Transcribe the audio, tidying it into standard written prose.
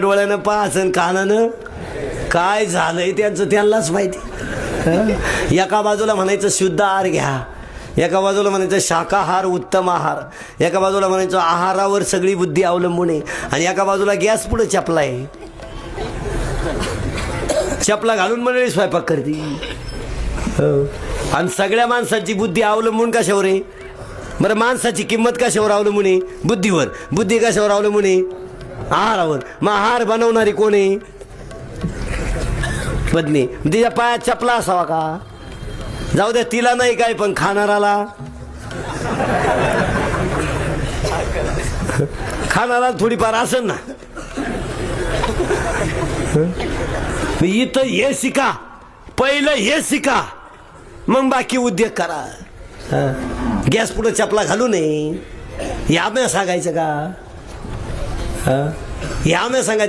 डोळ्यानं पाहसन कानानं काय झालंय त्यांचं त्यांनाच माहिती. एका बाजूला म्हणायचं शुद्ध आहार घ्या, एका बाजूला म्हणायचं शाकाहार उत्तम आहार, एका बाजूला म्हणायचं आहारावर सगळी बुद्धी अवलंबून आहे, आणि एका बाजूला गॅस पुढे चपला आहे. चपला घालून मंडळी स्वयंपाक करते. आणि सगळ्या माणसाची बुद्धी अवलंबून कशावर आहे बरं? माणसाची किंमत कशावर अवलंबून आहे? बुद्धीवर. बुद्धी कशावर अवलंबून आहे? आहारावर. मग आहार बनवणारी कोण आहे? पत्नी. तिच्या पायात चपला असावा का? जाऊ द्या तिला नाही काय, पण खाणाराला खाणारा थोडीफार असेल ना. इथं हे शिका, पहिलं हे शिका, मग बाकी उद्योग करा. गॅस पुढे चपला घालू नये. या सांगायचं का? या सांगायचं